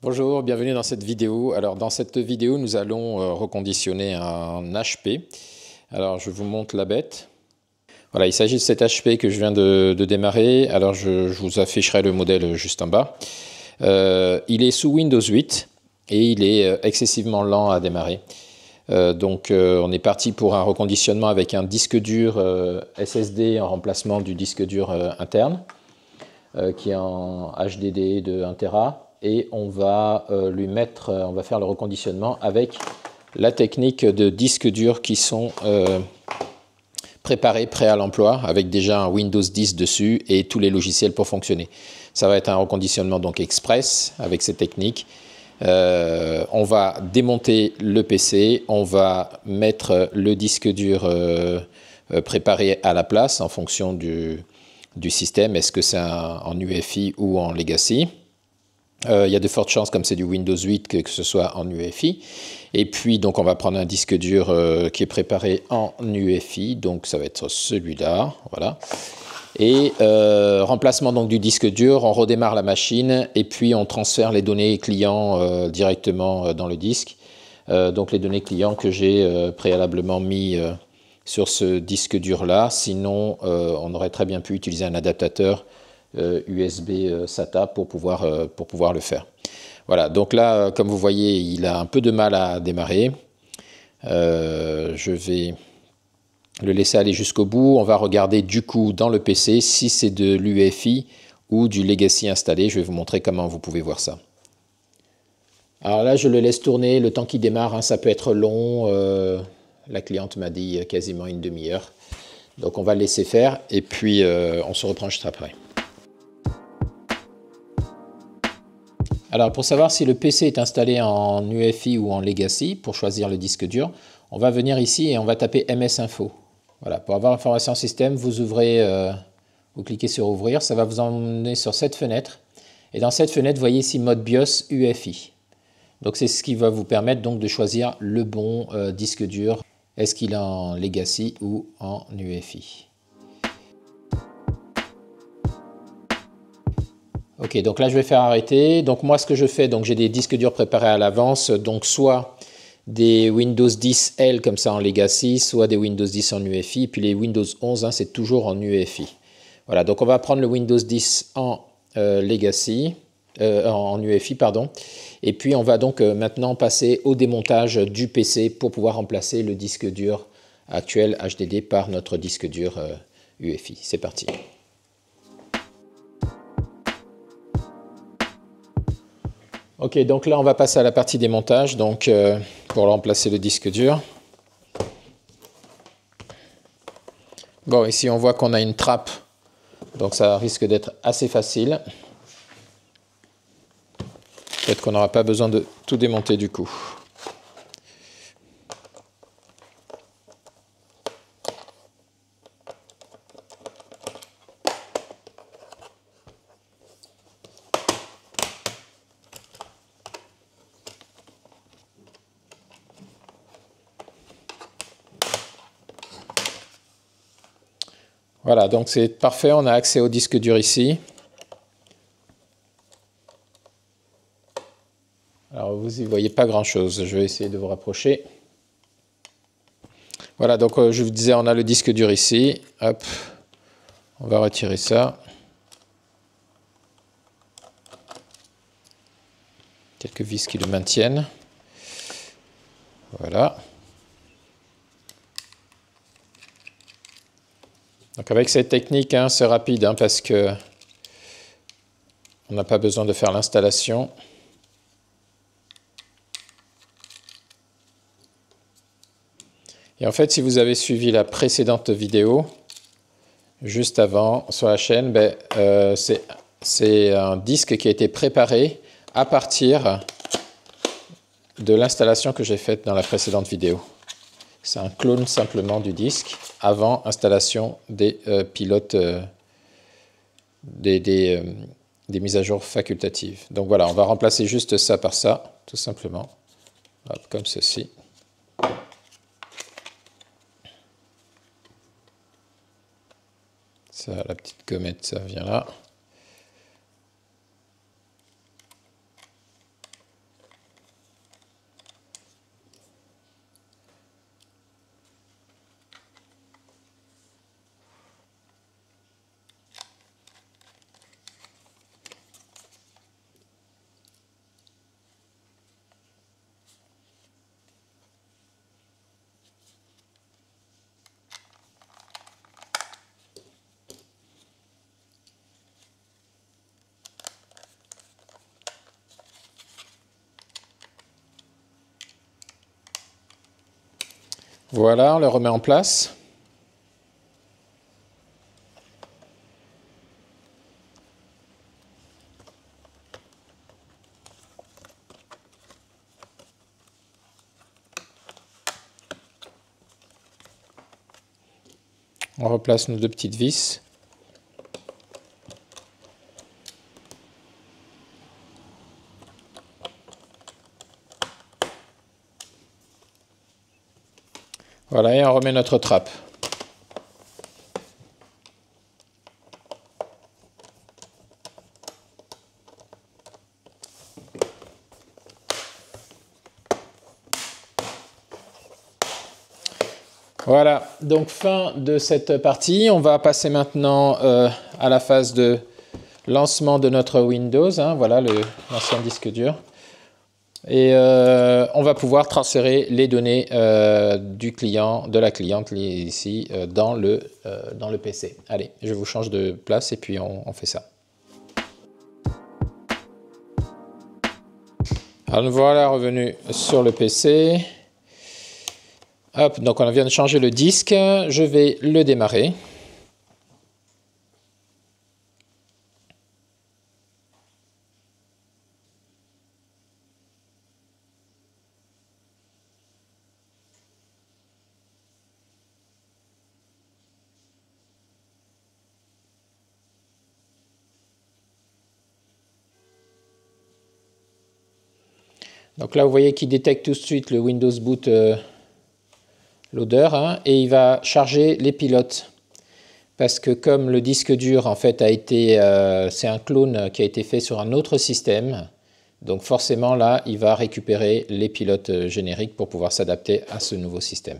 Bonjour, bienvenue dans cette vidéo. Alors dans cette vidéo, nous allons reconditionner un HP. Alors je vous montre la bête. Voilà, il s'agit de cet HP que je viens de démarrer. Alors je vous afficherai le modèle juste en bas. Il est sous Windows 8 et il est excessivement lent à démarrer. On est parti pour un reconditionnement avec un disque dur SSD en remplacement du disque dur interne qui est en HDD de 1 Tera. Et on va on va faire le reconditionnement avec la technique de disques durs qui sont prêts à l'emploi, avec déjà un Windows 10 dessus et tous les logiciels pour fonctionner. Ça va être un reconditionnement donc express avec cette technique. On va démonter le PC, on va mettre le disque dur préparé à la place en fonction du système. Est-ce que c'est en UEFI ou en Legacy? Il y a de fortes chances, comme c'est du Windows 8, que ce soit en UEFI. Et puis, donc, on va prendre un disque dur qui est préparé en UEFI. Donc, ça va être celui-là. Voilà. Et remplacement donc, du disque dur, on redémarre la machine et puis on transfère les données clients directement dans le disque. Donc, les données clients que j'ai préalablement mis sur ce disque dur-là. Sinon, on aurait très bien pu utiliser un adaptateur USB SATA pour pouvoir le faire. Voilà, donc là, comme vous voyez, il a un peu de mal à démarrer. Je vais le laisser aller jusqu'au bout. On va regarder du coup dans le PC si c'est de l'UEFI ou du Legacy installé. Je vais vous montrer comment vous pouvez voir ça. Alors là, je le laisse tourner le temps qu'il démarre. Hein, ça peut être long. La cliente m'a dit quasiment une demi-heure. Donc on va le laisser faire et puis on se reprend juste après. Alors pour savoir si le PC est installé en UEFI ou en Legacy, pour choisir le disque dur, on va venir ici et on va taper MS Info. Voilà, pour avoir l'information système, vous ouvrez, vous cliquez sur ouvrir, ça va vous emmener sur cette fenêtre. Et dans cette fenêtre, vous voyez ici mode BIOS UEFI. Donc c'est ce qui va vous permettre donc de choisir le bon disque dur. Est-ce qu'il est en Legacy ou en UEFI? Ok, donc là je vais faire arrêter. Donc moi ce que je fais, donc j'ai des disques durs préparés à l'avance, donc soit des Windows 10 L comme ça en Legacy, soit des Windows 10 en UEFI, puis les Windows 11, hein, c'est toujours en UEFI. Voilà, donc on va prendre le Windows 10 en Legacy, en UEFI, pardon, et puis on va donc maintenant passer au démontage du PC pour pouvoir remplacer le disque dur actuel HDD par notre disque dur UEFI. C'est parti. Ok, donc là on va passer à la partie démontage, donc pour remplacer le disque dur. Bon, ici on voit qu'on a une trappe, donc ça risque d'être assez facile. Peut-être qu'on n'aura pas besoin de tout démonter du coup. Voilà, donc c'est parfait, on a accès au disque dur ici. Alors vous n'y voyez pas grand-chose, je vais essayer de vous rapprocher. Voilà, donc je vous disais, on a le disque dur ici. Hop, on va retirer ça. Quelques vis qui le maintiennent. Voilà. Donc avec cette technique, hein, c'est rapide hein, parce que on n'a pas besoin de faire l'installation. Et en fait, si vous avez suivi la précédente vidéo, juste avant sur la chaîne, c'est un disque qui a été préparé à partir de l'installation que j'ai faite dans la précédente vidéo. C'est un clone simplement du disque avant installation des pilotes, des mises à jour facultatives. Donc voilà, on va remplacer juste ça par ça, tout simplement. Hop, comme ceci. Ça, la petite gommette, ça vient là. Voilà, on le remet en place. On replace nos deux petites vis. Voilà, et on remet notre trappe. Voilà, donc fin de cette partie. On va passer maintenant à la phase de lancement de notre Windows. Hein, voilà l'ancien disque dur. Et on va pouvoir transférer les données du client, de la cliente ici, dans le PC. Allez, je vous change de place et puis on fait ça. Alors nous voilà revenus sur le PC. Hop, donc on vient de changer le disque. Je vais le démarrer. Donc là, vous voyez qu'il détecte tout de suite le Windows Boot Loader, hein, et il va charger les pilotes. Parce que comme le disque dur, en fait, c'est un clone qui a été fait sur un autre système, donc forcément, là, il va récupérer les pilotes génériques pour pouvoir s'adapter à ce nouveau système.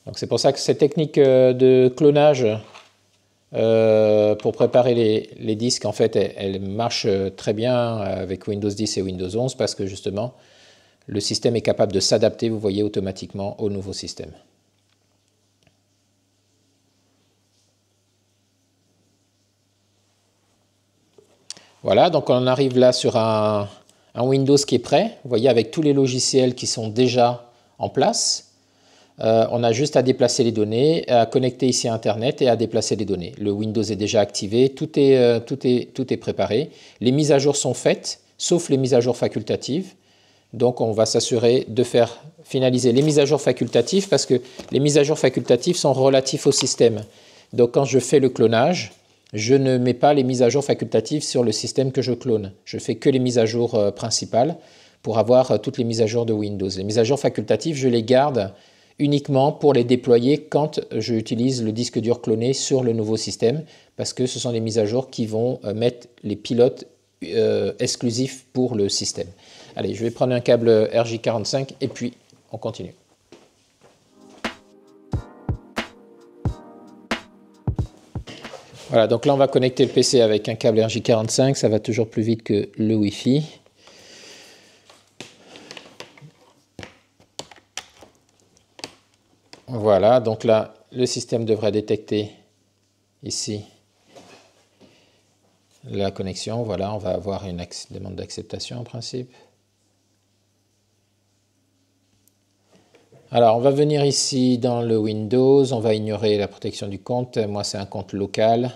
Donc c'est pour ça que cette technique de clonage pour préparer les disques, en fait, elle marche très bien avec Windows 10 et Windows 11 parce que justement, le système est capable de s'adapter, vous voyez, automatiquement au nouveau système. Voilà, donc on arrive là sur un Windows qui est prêt, vous voyez, avec tous les logiciels qui sont déjà en place. On a juste à déplacer les données, à connecter ici à Internet et à déplacer les données. Le Windows est déjà activé, tout est préparé. Les mises à jour sont faites, sauf les mises à jour facultatives. Donc on va s'assurer de faire finaliser les mises à jour facultatives parce que les mises à jour facultatives sont relatives au système. Donc quand je fais le clonage, je ne mets pas les mises à jour facultatives sur le système que je clone. Je fais que les mises à jour principales pour avoir toutes les mises à jour de Windows. Les mises à jour facultatives, je les garde uniquement pour les déployer quand j'utilise le disque dur cloné sur le nouveau système, parce que ce sont des mises à jour qui vont mettre les pilotes exclusifs pour le système. Allez, je vais prendre un câble RJ45 et puis on continue. Voilà, donc là on va connecter le PC avec un câble RJ45, ça va toujours plus vite que le Wi-Fi. Voilà, donc là, le système devrait détecter ici la connexion. Voilà, on va avoir une demande d'acceptation en principe. Alors, on va venir ici dans le Windows, on va ignorer la protection du compte. Moi, c'est un compte local,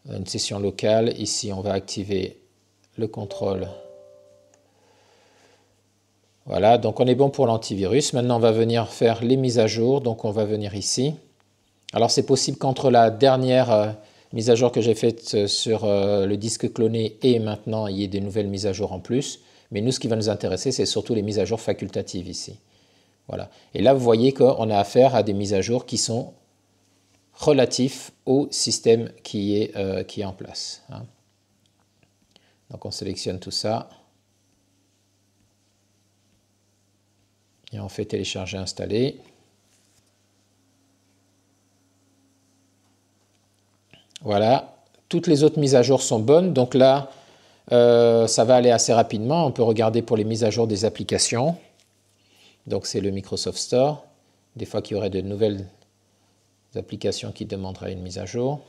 une session locale. Ici, on va activer le contrôle. Voilà, donc on est bon pour l'antivirus. Maintenant, on va venir faire les mises à jour. Donc, on va venir ici. Alors, c'est possible qu'entre la dernière mise à jour que j'ai faite sur le disque cloné et maintenant, il y ait des nouvelles mises à jour en plus. Mais nous, ce qui va nous intéresser, c'est surtout les mises à jour facultatives ici. Voilà. Et là, vous voyez qu'on a affaire à des mises à jour qui sont relatifs au système qui est en place. Hein. Donc, on sélectionne tout ça. Et on fait télécharger, installer. Voilà. Toutes les autres mises à jour sont bonnes. Donc là, ça va aller assez rapidement. On peut regarder pour les mises à jour des applications. Donc c'est le Microsoft Store. Des fois qu'il y aurait de nouvelles applications qui demanderaient une mise à jour.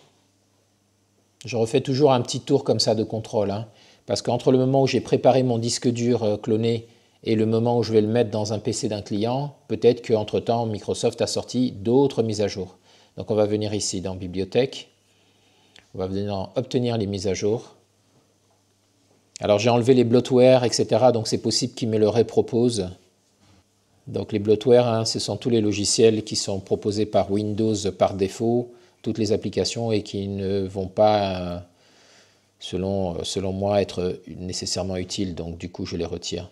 Je refais toujours un petit tour comme ça de contrôle. Hein, parce qu'entre le moment où j'ai préparé mon disque dur cloné et le moment où je vais le mettre dans un PC d'un client, peut-être qu'entre-temps, Microsoft a sorti d'autres mises à jour. Donc on va venir ici dans Bibliothèque, on va venir dans Obtenir les mises à jour. Alors j'ai enlevé les bloatware, etc. Donc c'est possible qu'ils me le repropose. Donc les bloatware, hein, ce sont tous les logiciels qui sont proposés par Windows par défaut, toutes les applications et qui ne vont pas, selon moi, être nécessairement utiles. Donc du coup je les retire.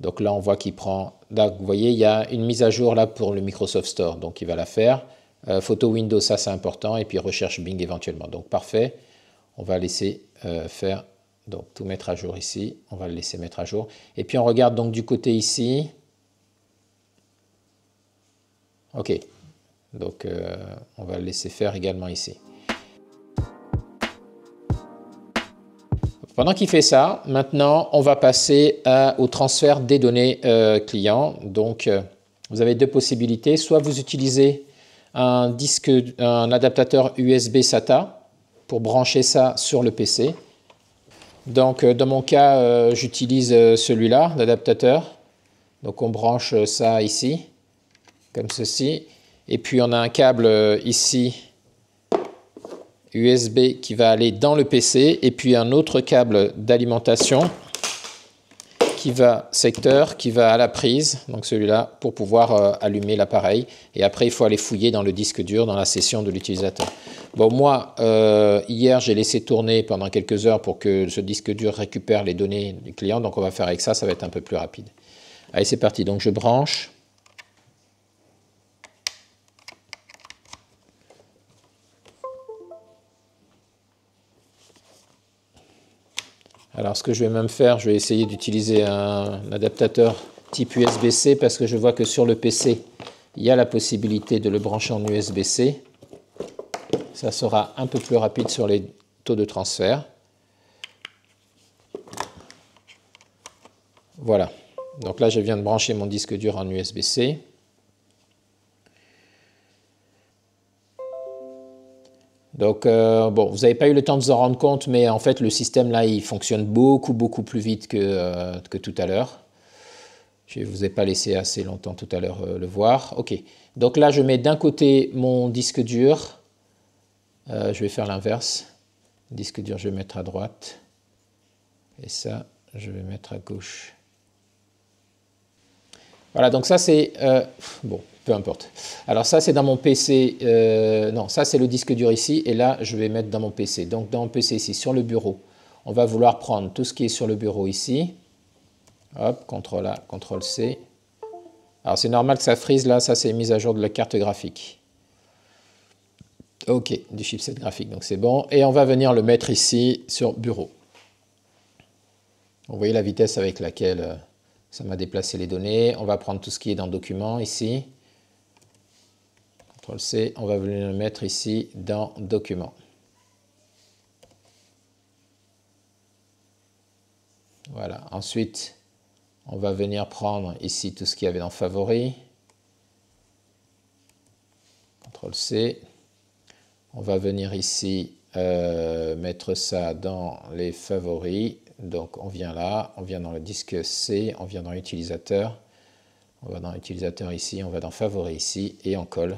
Donc là on voit qu'il prend, là vous voyez il y a une mise à jour là pour le Microsoft Store, donc il va la faire. Photo Windows, ça c'est important, et puis recherche Bing éventuellement. Donc parfait, on va laisser faire, donc tout mettre à jour ici, on va le laisser mettre à jour. Et puis on regarde donc du côté ici. Ok, donc on va le laisser faire également ici. Pendant qu'il fait ça, maintenant on va passer au transfert des données clients. Donc vous avez deux possibilités, soit vous utilisez un adaptateur USB SATA pour brancher ça sur le PC. Donc dans mon cas, j'utilise celui-là, l'adaptateur. Donc on branche ça ici, comme ceci. Et puis on a un câble ici, USB, qui va aller dans le PC. Et puis un autre câble d'alimentation secteur, qui va à la prise, donc celui-là, pour pouvoir allumer l'appareil. Et après, il faut aller fouiller dans le disque dur, dans la session de l'utilisateur. Bon, moi, hier, j'ai laissé tourner pendant quelques heures pour que ce disque dur récupère les données du client. Donc, on va faire avec ça, ça va être un peu plus rapide. Allez, c'est parti. Donc, je branche. Alors, ce que je vais même faire, je vais essayer d'utiliser un adaptateur type USB-C parce que je vois que sur le PC, il y a la possibilité de le brancher en USB-C. Ça sera un peu plus rapide sur les taux de transfert. Voilà. Donc là, je viens de brancher mon disque dur en USB-C. Donc, bon, vous n'avez pas eu le temps de vous en rendre compte, mais en fait, le système là, il fonctionne beaucoup plus vite que tout à l'heure. Je ne vous ai pas laissé assez longtemps tout à l'heure le voir. Ok. Donc là, je mets d'un côté mon disque dur. Je vais faire l'inverse. Disque dur, je vais mettre à droite. Et ça, je vais mettre à gauche. Voilà, donc ça c'est... bon, peu importe. Alors ça c'est dans mon PC... non, ça c'est le disque dur ici. Et là, je vais mettre dans mon PC. Donc dans mon PC ici, sur le bureau, on va vouloir prendre tout ce qui est sur le bureau ici. Hop, CTRL A, CTRL C. Alors c'est normal que ça frise là, ça c'est mise à jour de la carte graphique. Ok, du chipset graphique, donc c'est bon. Et on va venir le mettre ici sur bureau. Vous voyez la vitesse avec laquelle ça m'a déplacé les données. On va prendre tout ce qui est dans Documents ici. CTRL C, on va venir le mettre ici dans Documents. Voilà, ensuite on va venir prendre ici tout ce qu'il y avait dans Favoris. CTRL C. On va venir ici mettre ça dans les favoris. Donc on vient là, on vient dans le disque C, on vient dans l'utilisateur. On va dans l'utilisateur ici, on va dans Favoris ici et on colle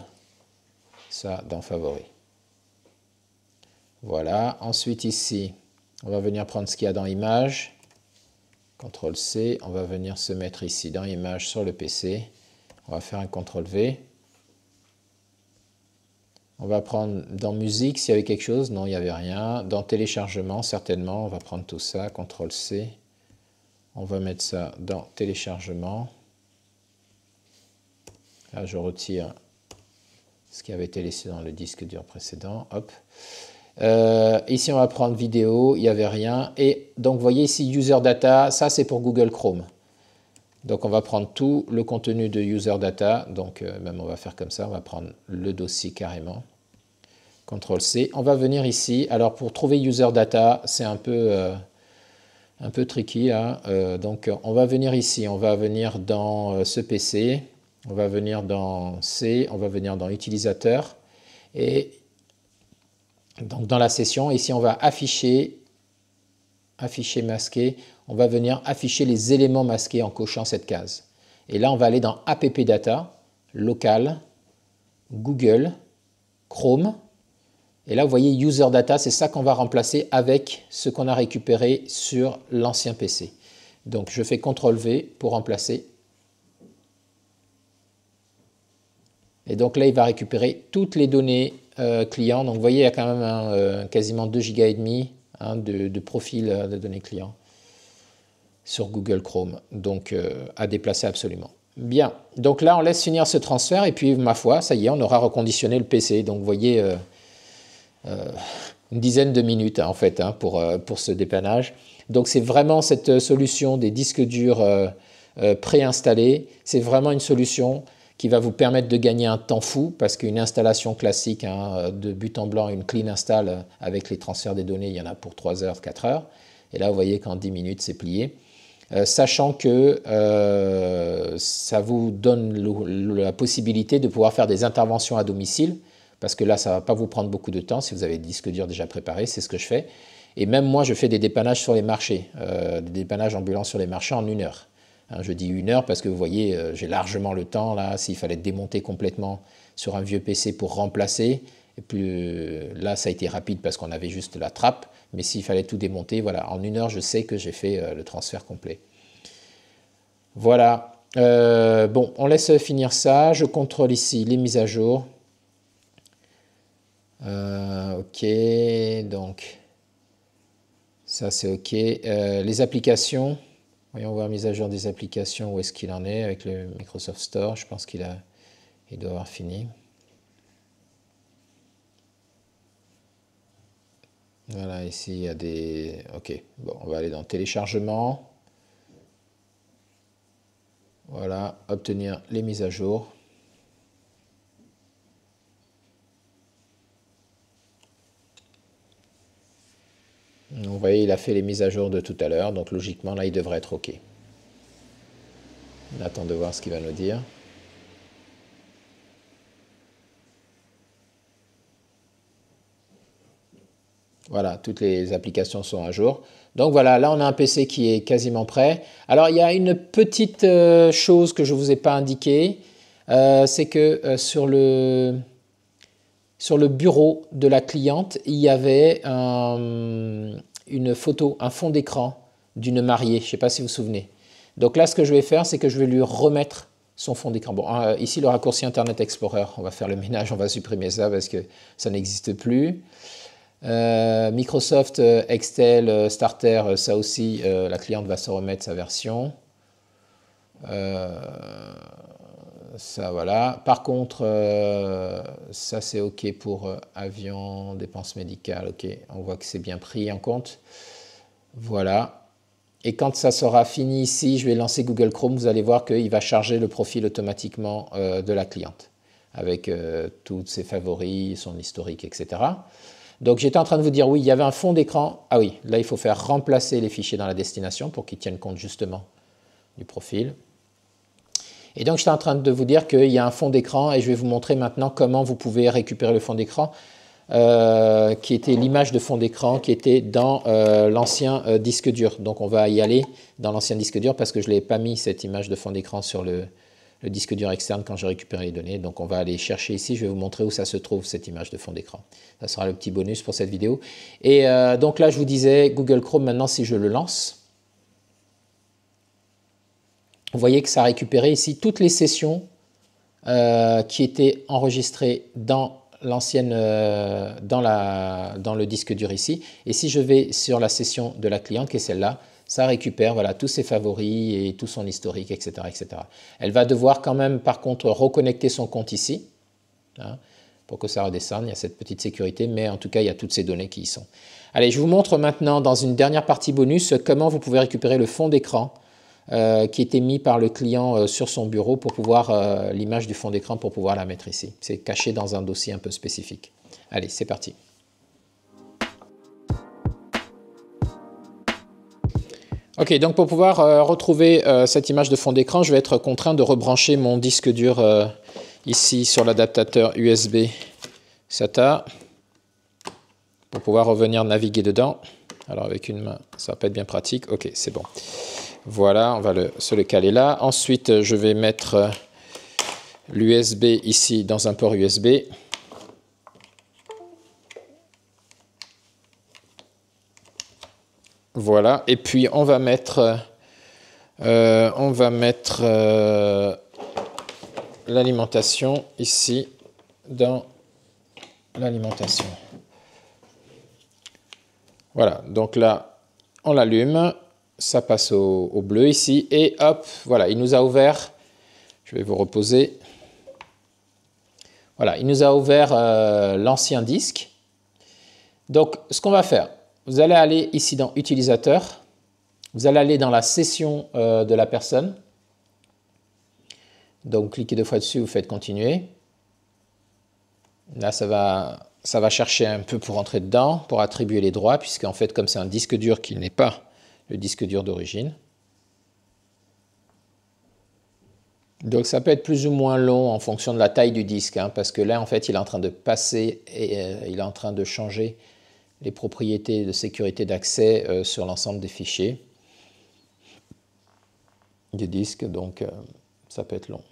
ça dans Favoris. Voilà, ensuite ici, on va venir prendre ce qu'il y a dans Images. CTRL C, on va venir se mettre ici dans Images sur le PC. On va faire un CTRL V. On va prendre dans musique s'il y avait quelque chose. Non, il n'y avait rien. Dans téléchargement, certainement, on va prendre tout ça. CTRL C. On va mettre ça dans téléchargement. Là, je retire ce qui avait été laissé dans le disque dur précédent. Hop. Ici, on va prendre vidéo. Il n'y avait rien. Et donc, vous voyez ici, User Data. Ça, c'est pour Google Chrome. Donc, on va prendre tout le contenu de User Data. Donc, même on va faire comme ça. On va prendre le dossier carrément. CTRL C. On va venir ici. Alors, pour trouver User Data, c'est un peu tricky. Hein. Donc, on va venir ici. On va venir dans ce PC. On va venir dans C. On va venir dans Utilisateur. Et donc, dans la session, ici, on va afficher afficher masqué, on va venir afficher les éléments masqués en cochant cette case. Et là, on va aller dans app data, local, Google, Chrome. Et là, vous voyez user data, c'est ça qu'on va remplacer avec ce qu'on a récupéré sur l'ancien PC. Donc, je fais CTRL-V pour remplacer. Et donc là, il va récupérer toutes les données clients. Donc, vous voyez, il y a quand même quasiment 2,5 Go de profil de données clients sur Google Chrome. Donc, à déplacer absolument. Bien. Donc là, on laisse finir ce transfert. Et puis, ma foi, ça y est, on aura reconditionné le PC. Donc, vous voyez, une dizaine de minutes, en fait, pour ce dépannage. Donc, c'est vraiment cette solution des disques durs préinstallés. C'est vraiment une solution qui va vous permettre de gagner un temps fou, parce qu'une installation classique de but en blanc, une clean install avec les transferts des données, il y en a pour 3 heures, 4 heures. Et là, vous voyez qu'en 10 minutes, c'est plié. Sachant que ça vous donne la possibilité de pouvoir faire des interventions à domicile, parce que là, ça ne va pas vous prendre beaucoup de temps si vous avez des disques durs déjà préparés, c'est ce que je fais. Et même moi, je fais des dépannages sur les marchés, des dépannages ambulants sur les marchés en 1 heure. Je dis 1 heure parce que vous voyez, j'ai largement le temps là, s'il fallait démonter complètement sur un vieux PC pour remplacer. Et puis là, ça a été rapide parce qu'on avait juste la trappe. Mais s'il fallait tout démonter, voilà, en 1 heure, je sais que j'ai fait le transfert complet. Voilà. Bon, on laisse finir ça. Je contrôle ici les mises à jour. Ok, donc ça c'est ok. Les applications. Voyons voir mise à jour des applications, où est-ce qu'il en est avec le Microsoft Store. Je pense qu'il doit avoir fini. Voilà, ici il y a des... Ok, bon, on va aller dans téléchargement. Voilà, obtenir les mises à jour. Vous voyez, il a fait les mises à jour de tout à l'heure, donc logiquement, là, il devrait être OK. On attend de voir ce qu'il va nous dire. Voilà, toutes les applications sont à jour. Donc voilà, là, on a un PC qui est quasiment prêt. Alors, il y a une petite chose que je ne vous ai pas indiquée, c'est que sur le bureau de la cliente, il y avait une photo, un fond d'écran d'une mariée. Je ne sais pas si vous vous souvenez. Donc là, ce que je vais faire, c'est que je vais lui remettre son fond d'écran. Bon, ici, le raccourci Internet Explorer, on va faire le ménage, on va supprimer ça parce que ça n'existe plus. Microsoft Excel Starter, ça aussi, la cliente va se remettre sa version. Ça, voilà. Par contre, ça c'est OK pour avion, dépenses médicales. OK, on voit que c'est bien pris en compte. Voilà. Et quand ça sera fini ici, je vais lancer Google Chrome. Vous allez voir qu'il va charger le profil automatiquement de la cliente avec tous ses favoris, son historique, etc. Donc j'étais en train de vous dire, oui, il y avait un fond d'écran. Ah oui, là il faut faire remplacer les fichiers dans la destination pour qu'ils tiennent compte justement du profil. Et donc, j'étais en train de vous dire qu'il y a un fond d'écran et je vais vous montrer maintenant comment vous pouvez récupérer le fond d'écran qui était l'image de fond d'écran qui était dans l'ancien disque dur. Donc, on va y aller dans l'ancien disque dur parce que je ne l'ai pas mis cette image de fond d'écran sur le disque dur externe quand j'ai récupéré les données. Donc, on va aller chercher ici. Je vais vous montrer où ça se trouve, cette image de fond d'écran. Ça sera le petit bonus pour cette vidéo. Et donc là, je vous disais, Google Chrome, maintenant, si je le lance, vous voyez que ça a récupéré ici toutes les sessions qui étaient enregistrées dans l'ancienne, dans le disque dur ici. Et si je vais sur la session de la cliente, qui est celle-là, ça récupère voilà, tous ses favoris et tout son historique, etc., etc. Elle va devoir quand même, par contre, reconnecter son compte ici, pour que ça redescende. Il y a cette petite sécurité, mais en tout cas, il y a toutes ces données qui y sont. Allez, je vous montre maintenant, dans une dernière partie bonus, comment vous pouvez récupérer le fond d'écran qui était mis par le client sur son bureau pour pouvoir, l'image du fond d'écran pour pouvoir la mettre ici. C'est caché dans un dossier un peu spécifique. Allez, c'est parti. Ok, donc pour pouvoir retrouver cette image de fond d'écran, je vais être contraint de rebrancher mon disque dur ici sur l'adaptateur USB SATA pour pouvoir revenir naviguer dedans. Alors avec une main, ça va pas être bien pratique. Ok, c'est bon. Voilà, on va se le caler là. Ensuite, je vais mettre l'USB ici dans un port USB. Voilà, et puis on va mettre l'alimentation ici dans l'alimentation. Voilà, donc là, on l'allume, ça passe au bleu ici, et hop, voilà, il nous a ouvert, je vais vous reposer, voilà, il nous a ouvert l'ancien disque. Donc, ce qu'on va faire, vous allez aller ici dans Utilisateur, vous allez aller dans la session de la personne, donc cliquez 2 fois dessus, vous faites continuer. Là, ça va chercher un peu pour entrer dedans, pour attribuer les droits, puisqu'en fait, comme c'est un disque dur qui n'est pas le disque dur d'origine. Donc, ça peut être plus ou moins long en fonction de la taille du disque, hein, parce que là, en fait, il est en train de passer et il est en train de changer les propriétés de sécurité d'accès sur l'ensemble des fichiers du disque, donc ça peut être long.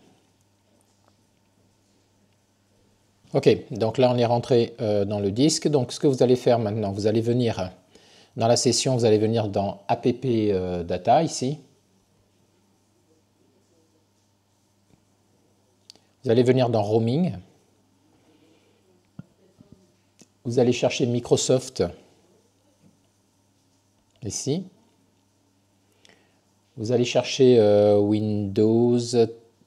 Ok, donc là on est rentré dans le disque. Donc ce que vous allez faire maintenant, vous allez venir dans la session, vous allez venir dans App Data ici. Vous allez venir dans Roaming. Vous allez chercher Microsoft ici. Vous allez chercher Windows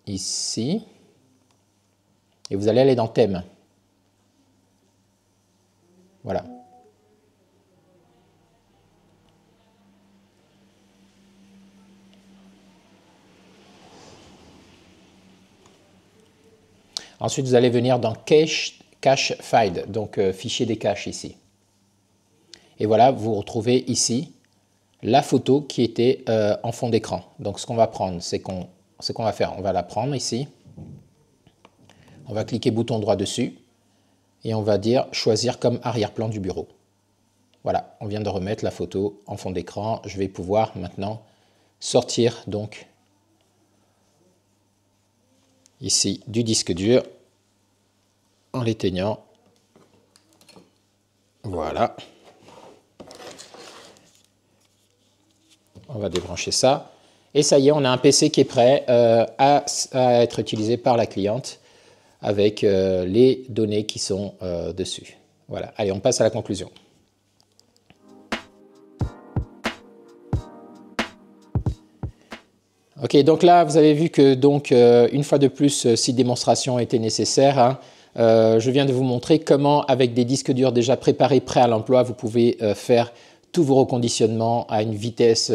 ici. Et vous allez aller dans Thème. Voilà. Ensuite, vous allez venir dans Cache File, donc fichier des caches ici. Et voilà, vous retrouvez ici la photo qui était en fond d'écran. Donc ce qu'on va prendre, ce qu'on va faire, on va la prendre ici. On va cliquer bouton droit dessus et on va dire choisir comme arrière-plan du bureau. Voilà, on vient de remettre la photo en fond d'écran. Je vais pouvoir maintenant sortir donc ici du disque dur en l'éteignant. Voilà. On va débrancher ça. Et ça y est, on a un PC qui est prêt à être utilisé par la cliente avec les données qui sont dessus. Voilà, allez, on passe à la conclusion. Ok, donc là, vous avez vu que donc une fois de plus, si démonstration était nécessaire, hein, je viens de vous montrer comment, avec des disques durs déjà préparés, prêts à l'emploi, vous pouvez faire tous vos reconditionnements à une vitesse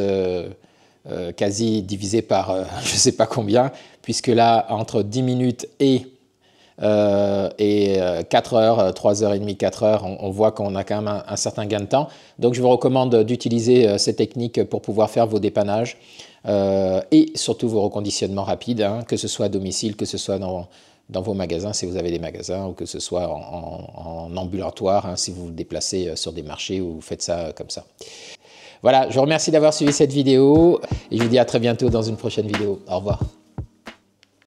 quasi divisée par je ne sais pas combien, puisque là, entre 10 minutes et 4 heures, 3h30, 4 heures, on voit qu'on a quand même un certain gain de temps. Donc je vous recommande d'utiliser ces techniques pour pouvoir faire vos dépannages et surtout vos reconditionnements rapides, hein, que ce soit à domicile, que ce soit dans vos magasins si vous avez des magasins, ou que ce soit en ambulatoire, hein, si vous vous déplacez sur des marchés ou vous faites ça comme ça. Voilà, je vous remercie d'avoir suivi cette vidéo et je vous dis à très bientôt dans une prochaine vidéo. Au revoir.